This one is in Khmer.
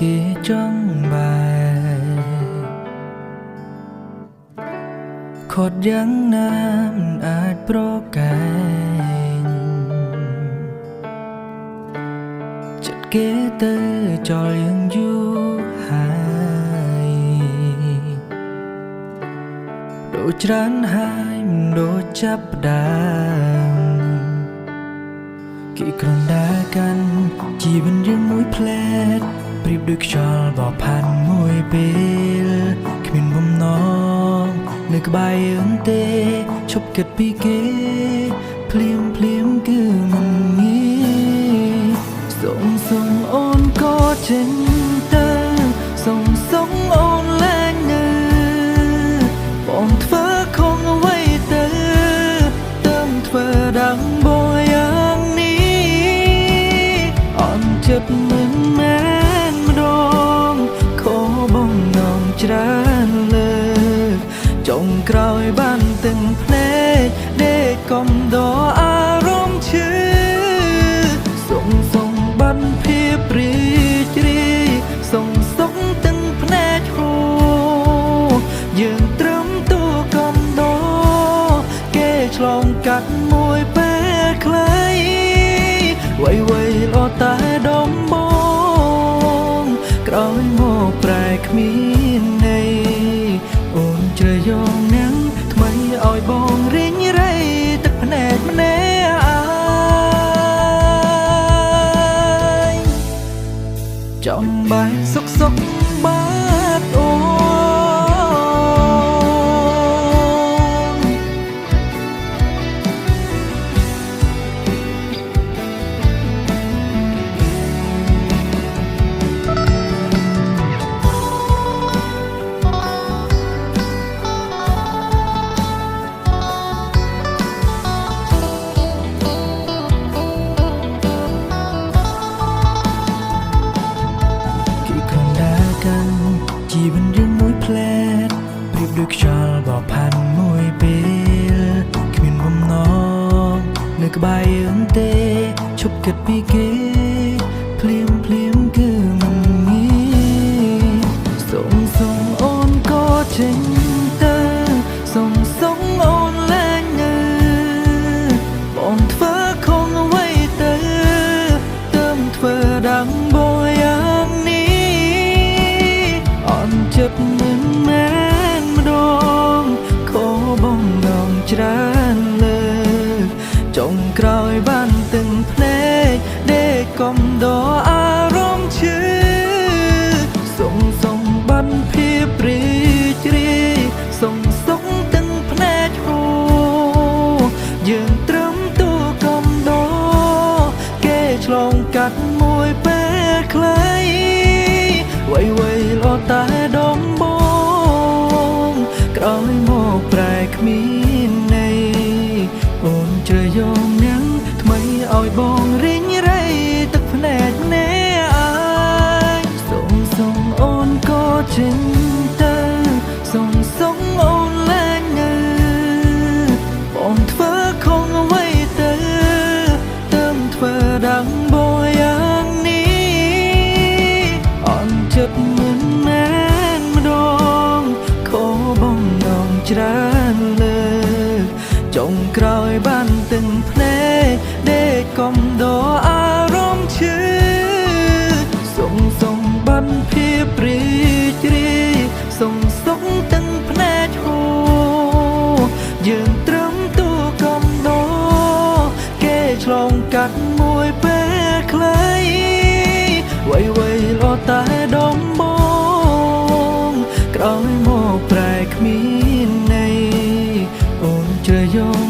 គេចង់បែខត់យ៉ាងណាមិនអាចប្រកែងចិត្តគេទៅចោលយ៉ាងយូរហើយដូចច្រើនហើយមិនដូចចាប់ផ្ដើមគេគ្រាន់តែកាន់ជីវិតយើងមួយផ្លែតប្រៀបដូចខ្យល់បោកផាន់មួយពេលគ្មានបំណងនៅក្បែរយើងទេឈប់គិតពីគេភ្លាមគឺមិនងាយសូមអូនក៏ចេញទៅសូមអូនឡើងនៅបងធ្វើខំអ្វីទៅទៅធ្វើดังបងយ៉ាងនេះអន់ចិត្តមិនមែនម្ដងខុសបំណងច្រើនលើកចុងក្រោយបានទាំងភ្នែកដេកកំដរអារម្មណ៍ឈឺសុំបានភាពរីករាយសុំទាំងភ្នែកហូរយើងត្រឹមទូកំដរគេឆ្លងកាត់មួយពេលខ្លីវៃល្អតែដំបងក្រោយមកប្រែគ្មានន័យអូនជ្រើយកនាងថ្មីឲ្យបងរីងរៃទឹកភ្នែកម្នាក់ឯងចំបែកសុកបាត់អូជីវិតយើងមួយផ្លែតប្រៀបដូចខ្យល់បោកផាន់មួយពេលគ្មានបំណងនៅក្បែរយើងទេឈប់គិតពីគេភ្លាមគឺមិនងាយសូមអូនក៏ចេញទៅសូមអូនឡើងនៅបងធ្វើខំអ្វីទៅធ្វើดังបងយ៉ាងចិត្តមិនមែនម្ដងខុសបំណងច្រើនលើកចុងក្រោយបានទាំងភ្នែកដេកកំដរអារម្មណ៍ឈឺសុំបានភាពរីករាយសុំទាំងភ្នែកហូរយើងត្រឹមទូកំដរគេឆ្លងកាត់មួយពេលខ្លីវៃល្អតែដំបងក្រោយមកប្រែគ្មានន័យអូនជ្រើយកនាងថ្មីឲ្យបងរីងរៃទឹកភ្នែកម្នាក់ឯងសូមអូនក៏ចេញទៅសូមអូនឡើងនៅបងធ្វើខំអ្វីទៅធ្វើดังបងយ៉ាងនេះអន់ចិត្តមិនមែនម្ដងខុសបំណងច្រើនលើកចុងក្រោយបានទាំងភ្នែកដេកកំដរអារម្មណ៍ឈឺសុំបានភាពរីករាយសុំទាំងភ្នែកហូរយើងត្រឹមទូកំដរគេឆ្លងកាត់មួយពេលខ្លីវៃល្អតែដំបងក្រោយមកប្រែគ្មានន័យអូនជ្រើយក